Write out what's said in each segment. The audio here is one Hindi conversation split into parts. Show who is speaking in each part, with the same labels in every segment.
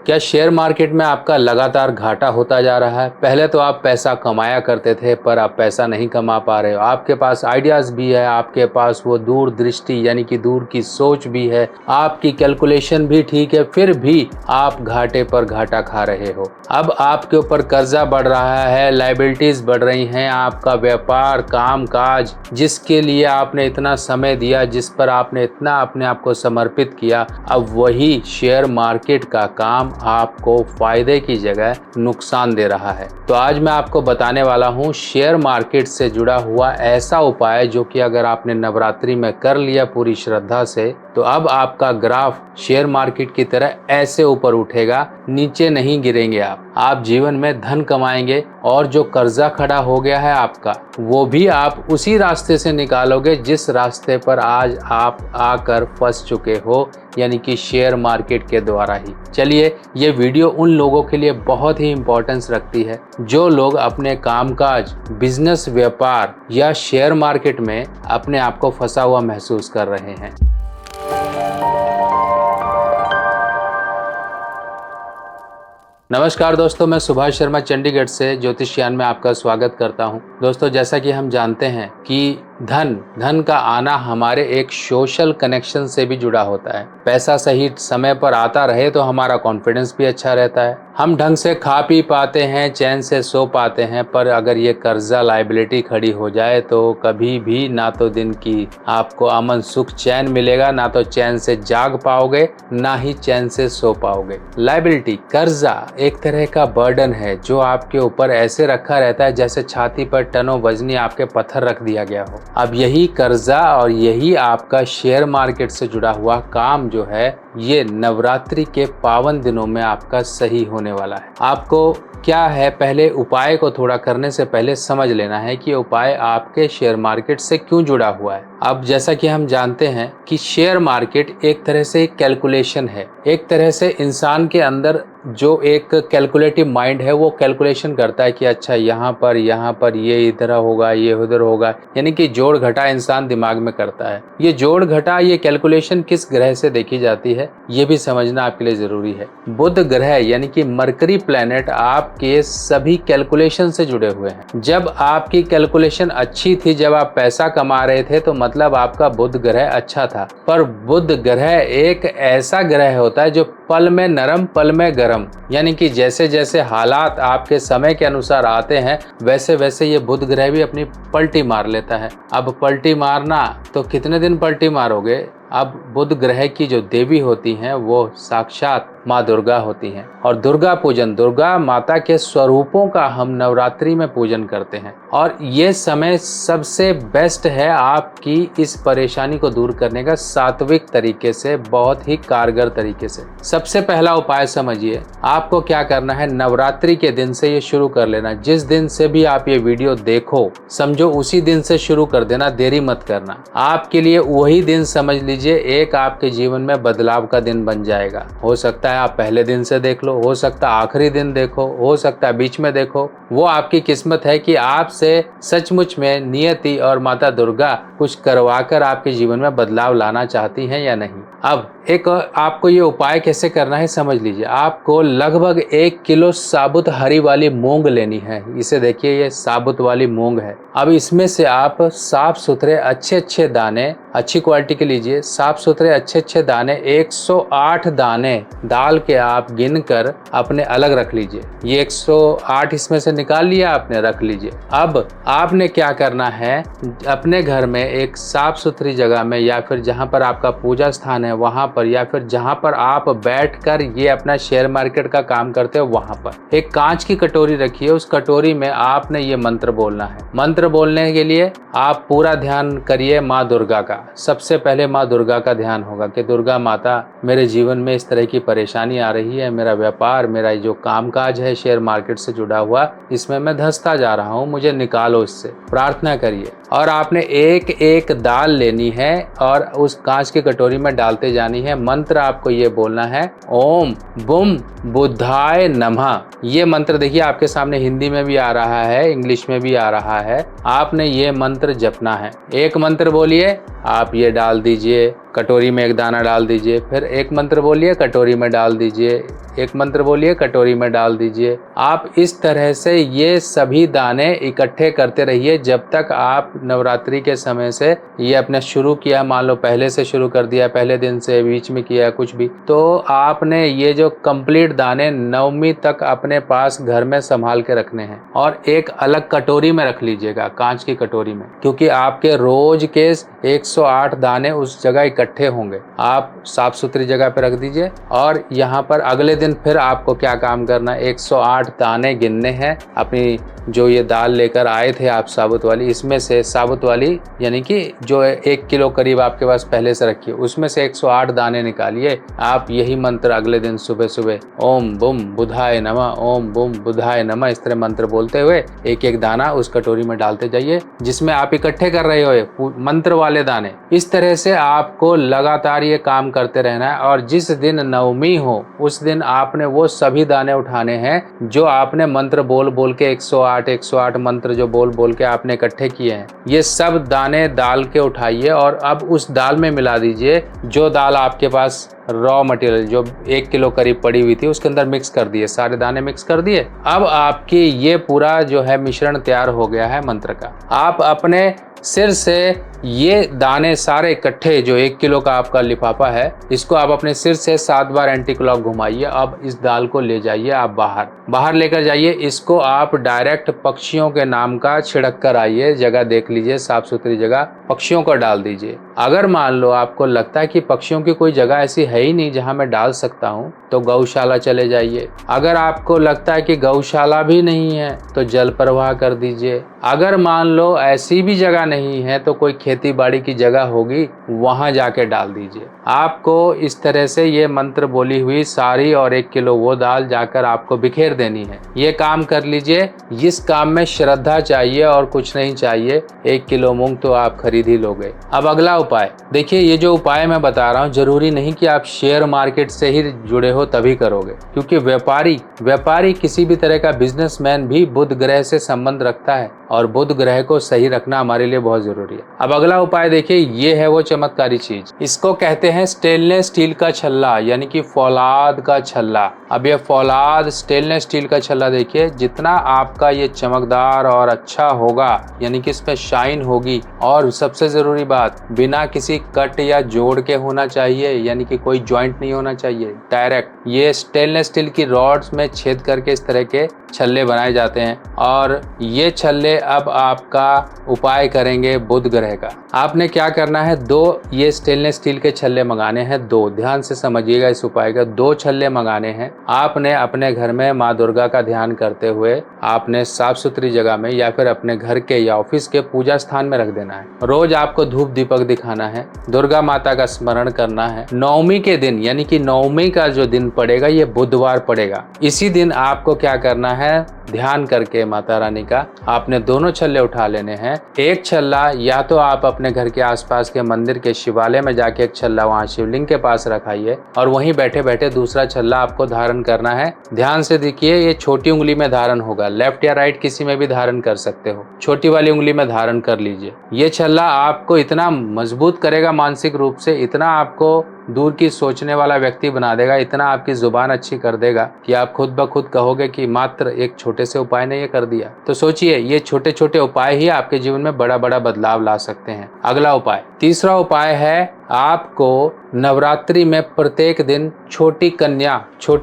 Speaker 1: क्या शेयर मार्केट में आपका लगातार घाटा होता जा रहा है? पहले तो आप पैसा कमाया करते थे पर आप पैसा नहीं कमा पा रहे हो। आपके पास आइडियाज़ भी है, आपके पास वो दूरदृष्टि यानी कि दूर की सोच भी है, आपकी कैलकुलेशन भी ठीक है, फिर भी आप घाटे पर घाटा खा रहे हो। अब आपके ऊपर कर्जा बढ़ रहा है, लायबिलिटीज़ बढ़ रही हैं, आपका व्यापार, काम काज जिसके लिए आपने इतना समय दिया, जिस पर आपने इतना अपने आप को समर्पित किया, अब वही शेयर मार्केट का काम आपको फायदे की जगह नुकसान दे रहा है। तो आज मैं आपको बताने वाला हूँ शेयर मार्केट से जुड़ा हुआ ऐसा उपाय जो कि अगर आपने नवरात्रि में कर लिया पूरी श्रद्धा से, तो अब आपका ग्राफ शेयर मार्केट की तरह ऐसे ऊपर उठेगा, नीचे नहीं गिरेंगे आप जीवन में धन कमाएंगे और जो कर्जा खड़ा हो गया है आपका, वो भी आप उसी रास्ते से निकालोगे जिस रास्ते पर आज आप आकर फंस चुके हो, यानी कि शेयर मार्केट के द्वारा ही। चलिए, ये वीडियो उन लोगों के लिए बहुत ही इम्पोर्टेंस रखती है जो लोग अपने कामकाज, बिजनेस, व्यापार या शेयर मार्केट में अपने आप को फंसा हुआ महसूस कर रहे हैं। नमस्कार दोस्तों, मैं सुभाष शर्मा चंडीगढ़ से ज्योतिष्यान में आपका स्वागत करता हूं। दोस्तों, जैसा कि हम जानते हैं कि धन का आना हमारे एक सोशल कनेक्शन से भी जुड़ा होता है। पैसा सही समय पर आता रहे तो हमारा कॉन्फिडेंस भी अच्छा रहता है, हम ढंग से खा पी पाते हैं, चैन से सो पाते हैं। पर अगर ये कर्जा, लायबिलिटी खड़ी हो जाए तो कभी भी ना तो दिन की आपको अमन सुख चैन मिलेगा, ना तो चैन से जाग पाओगे, ना ही चैन से सो पाओगे। लायबिलिटी, कर्जा एक तरह का बर्डन है जो आपके ऊपर ऐसे रखा रहता है जैसे छाती पर टनों वजनी आपके पत्थर रख दिया गया हो। अब यही कर्जा और यही आपका शेयर मार्केट से जुड़ा हुआ काम जो है, ये नवरात्रि के पावन दिनों में आपका सही होने वाला है। आपको क्या है, पहले उपाय को थोड़ा करने से पहले समझ लेना है कि उपाय आपके शेयर मार्केट से क्यों जुड़ा हुआ है। अब जैसा कि हम जानते हैं कि शेयर मार्केट एक तरह से कैलकुलेशन है, एक तरह से इंसान के अंदर जो एक कैलकुलेटिव माइंड है वो कैलकुलेशन करता है कि अच्छा यहाँ पर ये इधर होगा, ये उधर होगा, यानी कि जोड़ घटा इंसान दिमाग में करता है। ये जोड़ घटा, ये कैलकुलेशन किस ग्रह से देखी जाती है ये भी समझना आपके लिए जरूरी है। बुध ग्रह यानी कि मरकरी प्लैनेट आपके सभी कैलकुलेशन से जुड़े हुए हैं। जब आपकी कैलकुलेशन अच्छी थी, जब आप पैसा कमा रहे थे, तो मतलब आपका बुध ग्रह अच्छा था। पर बुध ग्रह एक ऐसा ग्रह होता है जो पल में नरम पल में गरम, यानी कि जैसे जैसे हालात आपके समय के अनुसार आते हैं वैसे वैसे ये बुध ग्रह भी अपनी पलटी मार लेता है। अब पलटी मारना तो कितने दिन पलटी मारोगे। अब बुध ग्रह की जो देवी होती हैं वो साक्षात माँ दुर्गा होती हैं, और दुर्गा पूजन, दुर्गा माता के स्वरूपों का हम नवरात्रि में पूजन करते हैं। और ये समय सबसे बेस्ट है आपकी इस परेशानी को दूर करने का, सात्विक तरीके से, बहुत ही कारगर तरीके से। सबसे पहला उपाय समझिए, आपको क्या करना है, नवरात्रि के दिन से ये शुरू कर लेना। जिस दिन से भी आप ये वीडियो देखो, समझो उसी दिन से शुरू कर देना, देरी मत करना। आपके लिए वही दिन समझ लीजिए एक आपके जीवन में बदलाव का दिन बन जाएगा। हो सकता है आप पहले दिन से देख लो, हो सकता है आखिरी दिन देखो, हो सकता है बीच में देखो, वो आपकी किस्मत है कि आपसे सचमुच में नियति और माता दुर्गा कुछ करवाकर आपके जीवन में बदलाव लाना चाहती हैं या नहीं। अब एक आपको ये उपाय कैसे करना है समझ लीजिए। आपको लगभग 1 किलो साबुत हरी वाली मूंग लेनी है। इसे देखिए, ये साबुत वाली मूंग है। अब इसमें से आप साफ सुथरे अच्छे दाने, अच्छी क्वालिटी के लीजिए, साफ सुथरे अच्छे दाने 108 दाने डाल के आप गिन कर अपने अलग रख लीजिए। ये 108 इसमें से निकाल लिया आपने, रख लीजिए। अब आपने क्या करना है, अपने घर में एक साफ सुथरी जगह में, या फिर जहाँ पर आपका पूजा स्थान है वहाँ पर, या फिर जहाँ पर आप बैठकर ये अपना शेयर मार्केट का काम करते हो वहाँ पर एक कांच की कटोरी रखिए। उस कटोरी में आपने ये मंत्र बोलना है। मंत्र बोलने के लिए आप पूरा ध्यान करिए माँ दुर्गा का। सबसे पहले माँ दुर्गा का ध्यान होगा कि दुर्गा माता, मेरे जीवन में इस तरह की परेशानी आ रही है, मेरा व्यापार, मेरा जो कामकाज है शेयर मार्केट से जुड़ा हुआ, इसमें मैं धंसता जा रहा हूँ, मुझे निकालो इससे। प्रार्थना करिए और आपने एक एक दाल लेनी है और उस कांच की कटोरी में डालते जानी है। मंत्र आपको ये बोलना है, ओम बुम बुद्धाय नमः। ये मंत्र देखिए आपके सामने हिंदी में भी आ रहा है, इंग्लिश में भी आ रहा है। आपने ये मंत्र जपना है। एक मंत्र बोलिए, आप ये डाल दीजिए, कटोरी में एक दाना डाल दीजिए, फिर एक मंत्र बोलिए, कटोरी में डाल दीजिए, एक मंत्र बोलिए, कटोरी में डाल दीजिए। आप इस तरह से ये सभी दाने इकट्ठे करते रहिए जब तक आप नवरात्रि के समय से ये अपने शुरू किया, मान लो पहले से शुरू कर दिया, पहले दिन से, बीच में किया कुछ भी, तो आपने ये जो कंप्लीट दाने नवमी तक अपने पास घर में संभाल के रखने हैं और एक अलग कटोरी में रख लीजिएगा, कांच की कटोरी में, क्योंकि आपके रोज के 108 दाने उस जगह इकट्ठे होंगे। आप साफ सुथरी जगह पे रख दीजिए और यहाँ पर अगले दिन फिर आपको क्या काम करना है, 108 दाने गिनने हैं। अपनी जो ये दाल लेकर आए थे आप साबुत वाली, इसमें से साबुत वाली यानी कि जो 1 किलो करीब आपके पास पहले से रखी है, उसमें से 108 दाने निकालिए। आप यही मंत्र अगले दिन सुबह सुबह ओम बुम बुधाय नमः, ओम बुम बुधाय नमः, इस तरह मंत्र बोलते हुए एक एक दाना उस कटोरी में डालते जाइए जिसमें आप इकट्ठे कर रहे हो मंत्र वाले दाने। इस तरह से आपको लगातार ये काम करते रहना है और जिस दिन नवमी हो उस दिन आपने वो सभी दाने उठाने हैं जो आपने मंत्र बोल बोल के 108 मंत्र जो बोल बोल के आपने इकट्ठे किए हैं, ये सब दाने डाल के उठाइए और अब उस दाल में मिला दीजिए जो दाल आपके पास रॉ मटेरियल जो 1 किलो करीब पड़ी हुई थी उसके अंदर मिक्स कर दिए, सारे दाने मिक्स कर दिए। अब आपकी ये पूरा जो है मिश्रण तैयार हो गया है मंत्र का। आप अपने सिर से ये दाने सारे इकट्ठे जो 1 किलो का आपका लिफाफा है, इसको आप अपने सिर से 7 बार एंटी क्लॉक घुमाइए। अब इस दाल को ले जाइए आप बाहर लेकर जाइए। इसको आप डायरेक्ट पक्षियों के नाम का छिड़क कर आइए, जगह देख लीजिए साफ सुथरी जगह, पक्षियों को डाल दीजिए। अगर मान लो आपको लगता है कि पक्षियों की कोई जगह ऐसी है ही नहीं जहां मैं डाल सकता हूं, तो गौशाला चले जाइए। अगर आपको लगता है कि गौशाला भी नहीं है तो जल प्रवाह कर दीजिए। अगर मान लो ऐसी भी जगह नहीं है तो कोई खेती बाड़ी की जगह होगी, वहां जाके डाल दीजिए। आपको इस तरह से ये मंत्र बोली हुई सारी और 1 किलो वो दाल जाकर आपको बिखेर देनी है। ये काम कर लीजिए। इस काम में श्रद्धा चाहिए और कुछ नहीं चाहिए। 1 किलो मूंग तो आप खरीद ही लोगे। अब अगला उपाय देखिए, ये जो उपाय मैं बता रहा हूँ जरूरी नहीं कि आप शेयर मार्केट से ही जुड़े हो तभी करोगे, क्योंकि व्यापारी किसी भी तरह का बिजनेसमैन भी बुध ग्रह से संबंध रखता है और बुध ग्रह को सही रखना हमारे लिए बहुत जरूरी है। अब अगला उपाय देखिए, ये है वो चमत्कारी चीज, इसको कहते हैं स्टेनलेस स्टील का छल्ला, यानी कि फौलाद का छल्ला। अब ये फौलाद स्टेनलेस स्टील का छल्ला देखिए, जितना आपका ये चमकदार और अच्छा होगा, यानी कि इसमें शाइन होगी, और सबसे जरूरी बात बिना किसी कट या जोड़ के होना चाहिए, यानी कि कोई जॉइंट नहीं होना चाहिए, डायरेक्ट ये स्टेनलेस स्टील की रॉड्स में छेद करके इस तरह के छल्ले बनाए जाते हैं। और ये छल्ले अब आपका उपाय करेंगे बुध ग्रह का। आपने क्या करना है, 2 ये स्टेनलेस स्टील के छल्ले मंगाने हैं, 2, ध्यान से समझिएगा इस उपाय का। 2 छल्ले मंगाने हैं। आपने अपने घर में माँ दुर्गा का ध्यान करते हुए आपने साफ सुथरी जगह में या फिर अपने घर के या ऑफिस के पूजा स्थान में रख देना है। रोज आपको धूप दीपक दिखाना है, दुर्गा माता का स्मरण करना है। नवमी के दिन, यानी कि नवमी का जो दिन पड़ेगा ये बुधवार पड़ेगा, इसी दिन आपको क्या करना है, ध्यान करके माता रानी का आपने दोनों छल्ले उठा लेने हैं। एक छल्ला या तो आप अपने घर के आसपास के मंदिर के शिवालय में जाके एक छल्ला वहां शिवलिंग के पास रखाइए और वहीं बैठे बैठे दूसरा छल्ला आपको धारण करना है। ध्यान से देखिए, ये छोटी उंगली में धारण होगा, लेफ्ट या राइट किसी में भी धारण कर सकते हो, छोटी वाली उंगली में धारण कर लीजिए। ये छल्ला आपको इतना मजबूत करेगा मानसिक रूप से, इतना आपको दूर की सोचने वाला व्यक्ति बना देगा, इतना आपकी जुबान अच्छी कर देगा कि आप खुद ब खुद कहोगे कि मात्र एक छोटे से उपाय ने ये कर दिया। तो सोचिए, ये छोटे छोटे उपाय ही आपके जीवन में बड़ा बड़ा बदलाव ला सकते हैं। अगला उपाय, तीसरा उपाय है, आपको नवरात्रि में प्रत्येक दिन छोटी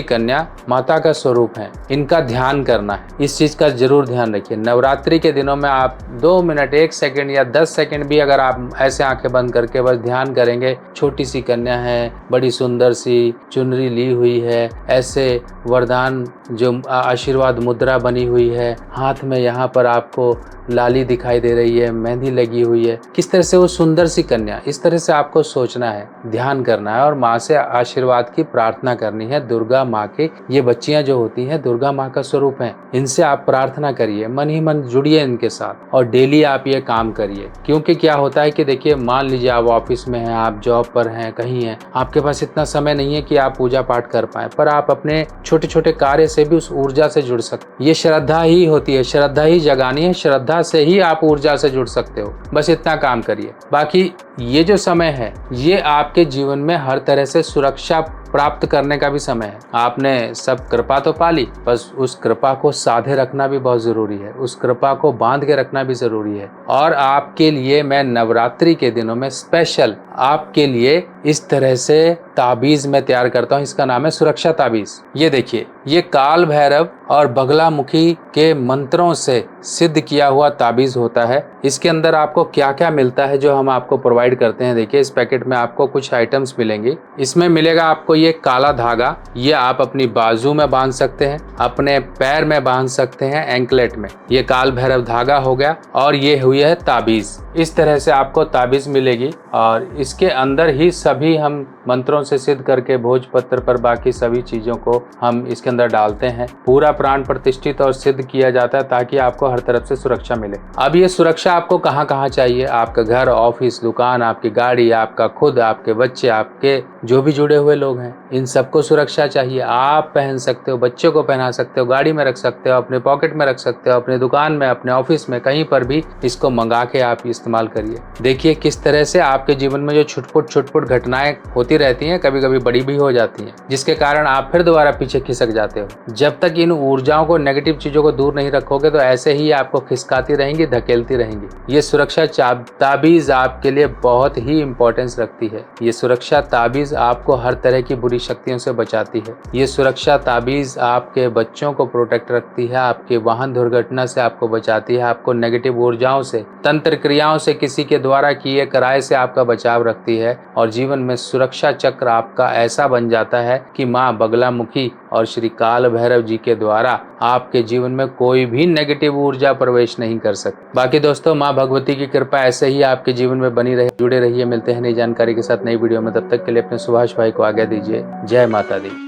Speaker 1: कन्या माता का स्वरूप है, इनका ध्यान करना है। इस चीज का जरूर ध्यान रखिए। नवरात्रि के दिनों में आप 2 मिनट, 1 सेकंड या 10 सेकंड भी अगर आप ऐसे आंखें बंद करके बस ध्यान करेंगे, छोटी सी कन्या है, बड़ी सुंदर सी चुनरी ली हुई है, ऐसे वरदान जो आशीर्वाद मुद्रा बनी हुई है, हाथ में यहाँ पर आपको लाली दिखाई दे रही है, मेहंदी लगी हुई है, किस तरह से वो सुंदर सी कन्या, इस तरह से आपको सोचना है, ध्यान करना है और माँ से आशीर्वाद की प्रार्थना करनी है। दुर्गा माँ की ये बच्चियां जो होती हैं दुर्गा माँ का स्वरूप हैं, इनसे आप प्रार्थना करिए, मन ही मन जुड़िए इनके साथ और डेली आप ये काम करिए। क्योंकि क्या होता है कि देखिए, मान लीजिए आप ऑफिस में हैं, आप जॉब पर हैं, कहीं हैं, हैं, आपके पास इतना समय नहीं है कि आप पूजा पाठ कर पाएं, पर आप अपने छोटे छोटे कार्य से भी उस ऊर्जा से जुड़ सकते। ये श्रद्धा ही होती है, श्रद्धा ही जगानी है, श्रद्धा से ही आप ऊर्जा से जुड़ सकते हो। बस इतना काम करिए। बाकी ये जो समय है ये आपके जीवन में हर तरह से सुरक्षा प्राप्त करने का भी समय है। आपने सब कृपा तो पाली, बस उस कृपा को साधे रखना भी बहुत जरूरी है, उस कृपा को बांध के रखना भी जरूरी है। और आपके लिए मैं नवरात्रि के दिनों में स्पेशल आपके लिए इस तरह से ताबीज मैं तैयार करता हूँ। इसका नाम है सुरक्षा ताबीज। ये देखिए, ये काल भैरव और बगलामुखी के मंत्रों से सिद्ध किया हुआ ताबीज होता है। इसके अंदर आपको क्या क्या मिलता है जो हम आपको प्रोवाइड करते हैं। देखिए, इस पैकेट में आपको कुछ आइटम्स मिलेंगे। इसमें मिलेगा आपको ये काला धागा, ये आप अपनी बाजू में बांध सकते हैं, अपने पैर में बांध सकते हैं, एंकलेट में। ये काल भैरव धागा हो गया और ये हुई है ताबीज। इस तरह से आपको ताबीज मिलेगी और इसके अंदर ही सभी हम मंत्रों से सिद्ध करके भोजपत्र पर बाकी सभी चीजों को हम इसके अंदर डालते हैं। पूरा प्राण प्रतिष्ठित और सिद्ध किया जाता है ताकि आपको हर तरफ से सुरक्षा मिले। अब ये सुरक्षा आपको कहाँ कहाँ चाहिए? आपका घर, ऑफिस, दुकान, आपकी गाड़ी, आपका खुद, आपके बच्चे, आपके जो भी जुड़े हुए लोग हैं, इन सबको सुरक्षा चाहिए। आप पहन सकते हो, बच्चों को पहना सकते हो, गाड़ी में रख सकते हो, अपने पॉकेट में रख सकते हो, अपनी दुकान में, अपने ऑफिस में, कहीं पर भी इसको मंगा के आप इस्तेमाल करिए। देखिए किस तरह से आपके जीवन में जो छुटपुट घटनाएं होती रहती हैं, कभी कभी बड़ी भी हो जाती हैं, जिसके कारण आप फिर दोबारा पीछे खिसक जाते हो। जब तक इन ऊर्जाओं को, नेगेटिव चीजों को दूर नहीं रखोगे तो ऐसे ही आपको खिसकाती रहेंगी, धकेलती रहेंगी। ये सुरक्षा ताबीज आपके लिए बहुत ही इंपॉर्टेंस रखती है। ये सुरक्षा ताबीज आपको हर तरह की बुरी शक्तियों से बचाती है। ये सुरक्षा ताबीज आपके बच्चों को प्रोटेक्ट रखती है, आपके वाहन दुर्घटना से आपको बचाती है, आपको नेगेटिव ऊर्जाओं से, तंत्र क्रियाओं से, किसी के द्वारा किए कराए से आपका बचाव रखती है। और जीवन में सुरक्षा चक्र आपका ऐसा बन जाता है कि माँ बगलामुखी और श्री काल भैरव जी के द्वारा आपके जीवन में कोई भी नेगेटिव ऊर्जा प्रवेश नहीं कर सकती। बाकी दोस्तों, माँ भगवती की कृपा ऐसे ही आपके जीवन में बनी रहे। जुड़े रहिए, मिलते हैं नई जानकारी के साथ नई वीडियो में। तब तक के लिए अपने सुभाष भाई को आज्ञा दीजिए। जय माता दी।